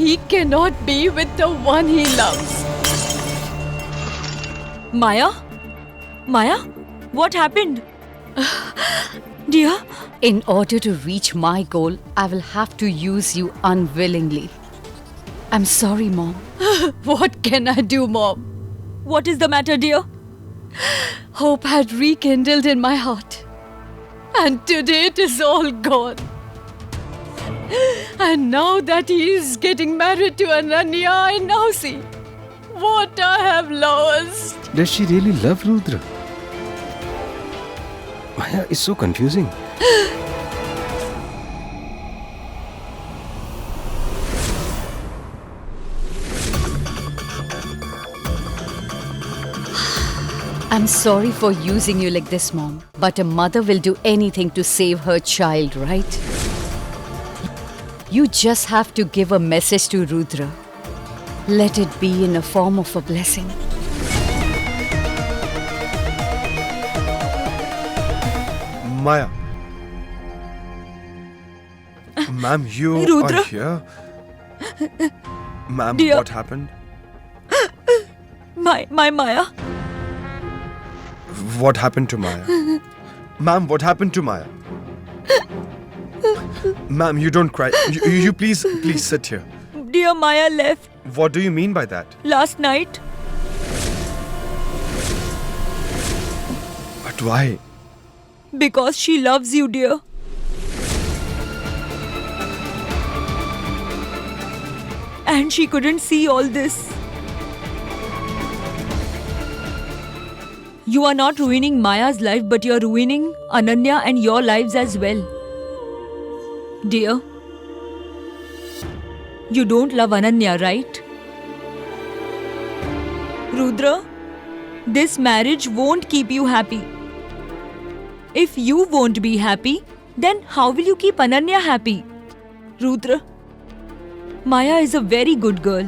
he cannot be with the one he loves. Maya? Maya? What happened? Dear? In order to reach my goal, I will have to use you unwillingly. I'm sorry, Mom. What can I do, Mom? What is the matter, dear? Hope had rekindled in my heart. And today it is all gone. And now that he is getting married to Ananya, I now see what I have lost. Does she really love Rudra? Maya is so confusing. I'm sorry for using you like this, Mom. But a mother will do anything to save her child, right? You just have to give a message to Rudra. Let it be in a form of a blessing. Maya. Ma'am, you Rudra? are here? Ma'am, Dear. what happened? My Maya? What happened to Maya? Ma'am, what happened to Maya? Ma'am, you don't cry. You please sit here. Dear Maya left What do you mean by that? last night. But why? Because she loves you, dear. And she couldn't see all this. You are not ruining Maya's life, but you're ruining Ananya and your lives as well. Dear, you don't love Ananya, right? Rudra, this marriage won't keep you happy. If you won't be happy, then how will you keep Ananya happy? Rudra, Maya is a very good girl.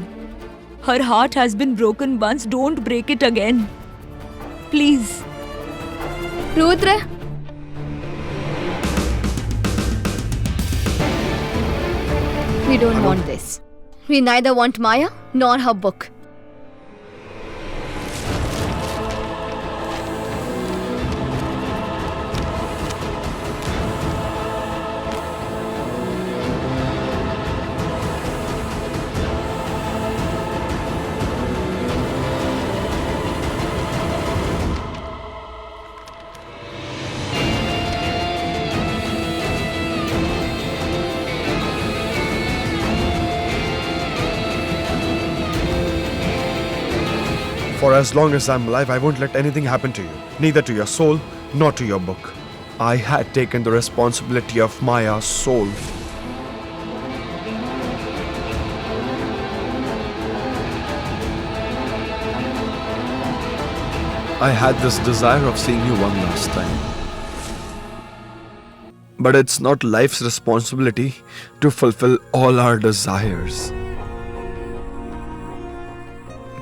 Her heart has been broken once, don't break it again. Please. Rudra? We don't want this. We neither want Maya nor her book. For as long as I'm alive, I won't let anything happen to you. Neither to your soul, nor to your book. I had taken the responsibility of Maya's soul. I had this desire of seeing you one last time. But it's not life's responsibility to fulfill all our desires.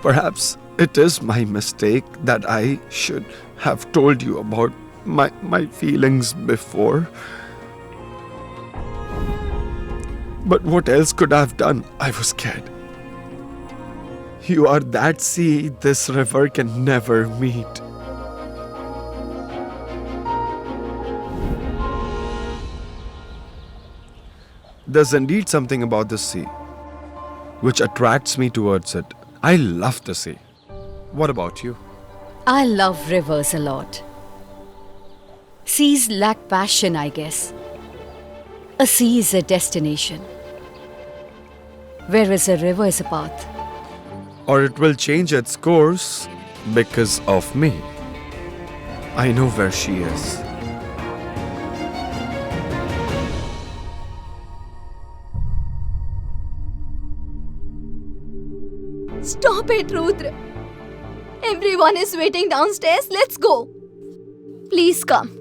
Perhaps it is my mistake that I should have told you about my feelings before. But what else could I have done? I was scared. You are that sea this river can never meet. There's indeed something about the sea which attracts me towards it. I love the sea. What about you? I love rivers a lot. Seas lack passion, I guess. A sea is a destination, whereas a river is a path. Or it will change its course because of me. I know where she is. Stop it, Rudra. Everyone is waiting downstairs. Let's go. Please come.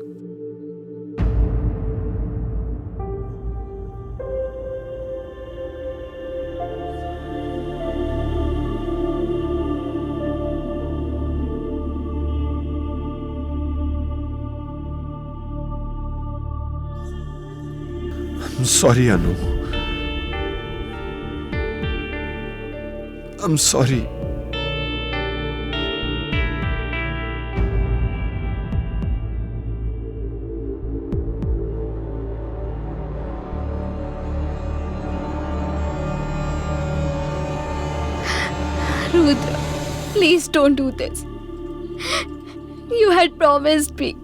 I'm sorry, Anu. I'm sorry. Rudra, please don't do this. You had promised me.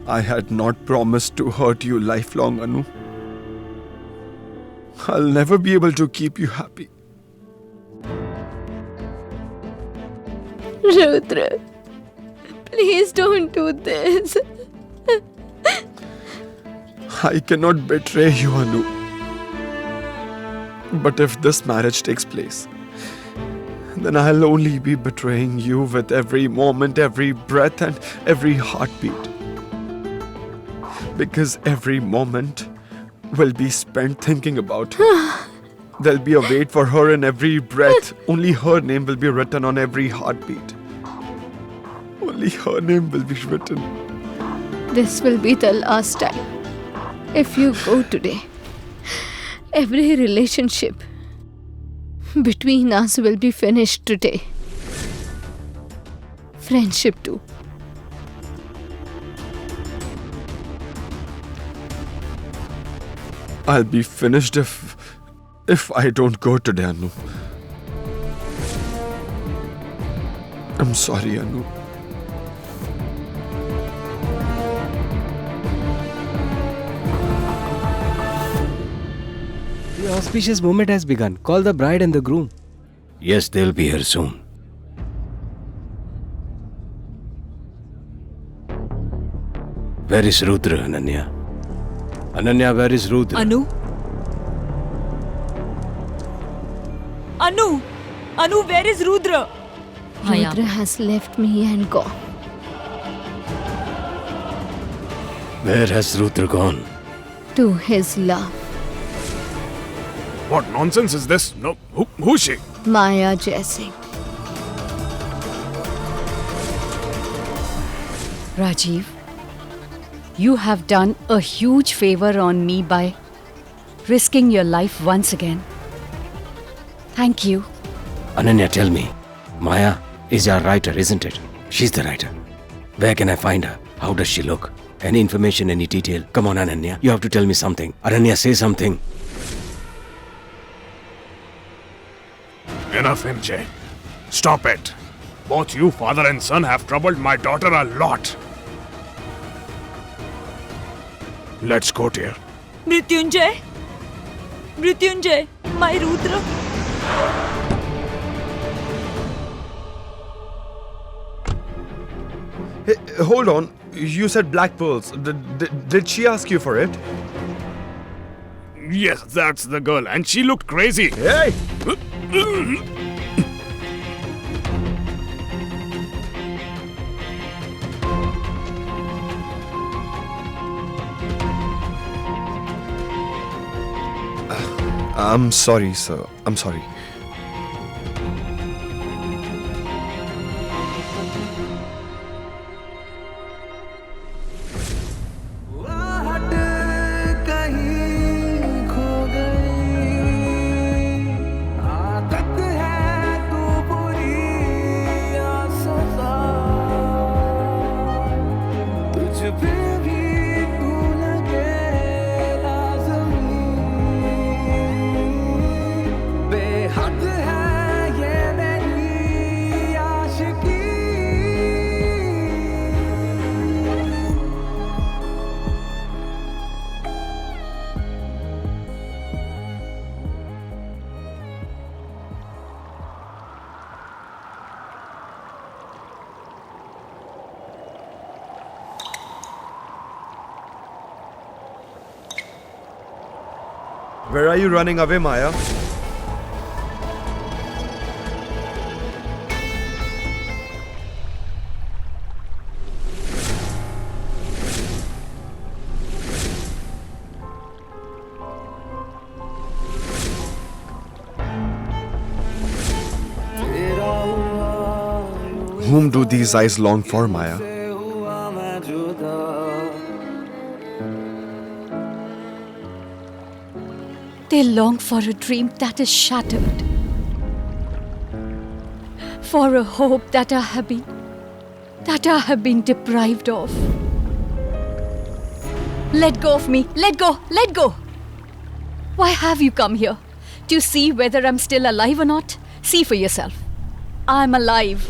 I had not promised to hurt you lifelong, Anu. I'll never be able to keep you happy. Rudra, please don't do this. I cannot betray you, Anu. But if this marriage takes place, then I'll only be betraying you with every moment, every breath, and every heartbeat. Because every moment will be spent thinking about her. There'll be a wait for her in every breath. Only her name will be written on every heartbeat. Only her name will be written. This will be the last time. If you go today, every relationship between us will be finished today. Friendship too. I'll be finished if I don't go today, Anu. I'm sorry, Anu. The auspicious moment has begun. Call the bride and the groom. Yes, they'll be here soon. Where is Rudra, Ananya? Ananya, where is Rudra? Anu? Anu! Anu, where is Rudra? Rudra has left me and gone. Where has Rudra gone? To his love. What nonsense is this? No, who's she? Maya Jaising. Rajiv, you have done a huge favor on me by risking your life once again. Thank you. Ananya, tell me. Maya is our writer, isn't it? She's the writer. Where can I find her? How does she look? Any information, any detail? Come on, Ananya. You have to tell me something. Ananya, say something. Enough, MJ. Stop it. Both you, father and son, have troubled my daughter a lot. Let's go, dear. Mrityunjay? Mrityunjay, my Rudra. Hey, hold on. You said black pearls. Did she ask you for it? Yes, that's the girl, and she looked crazy. Hey! I'm sorry, sir. I'm sorry. Where are you running away, Maya? Whom do these eyes long for, Maya? They long for a dream that is shattered, for a hope that I have been deprived of. Let go of me. Let go. Let go. Why have you come here? To see whether I'm still alive or not? See for yourself. I'm alive.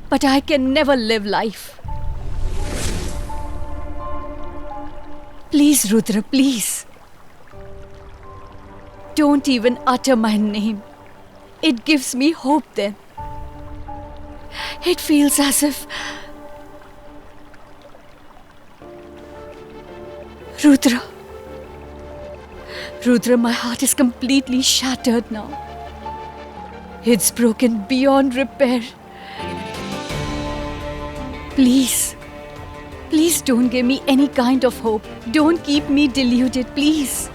But I can never live life. Please, Rudra, please. Don't even utter my name. It gives me hope then. It feels as if... Rudra. Rudra, my heart is completely shattered now. It's broken beyond repair. Please. Please don't give me any kind of hope. Don't keep me deluded, please.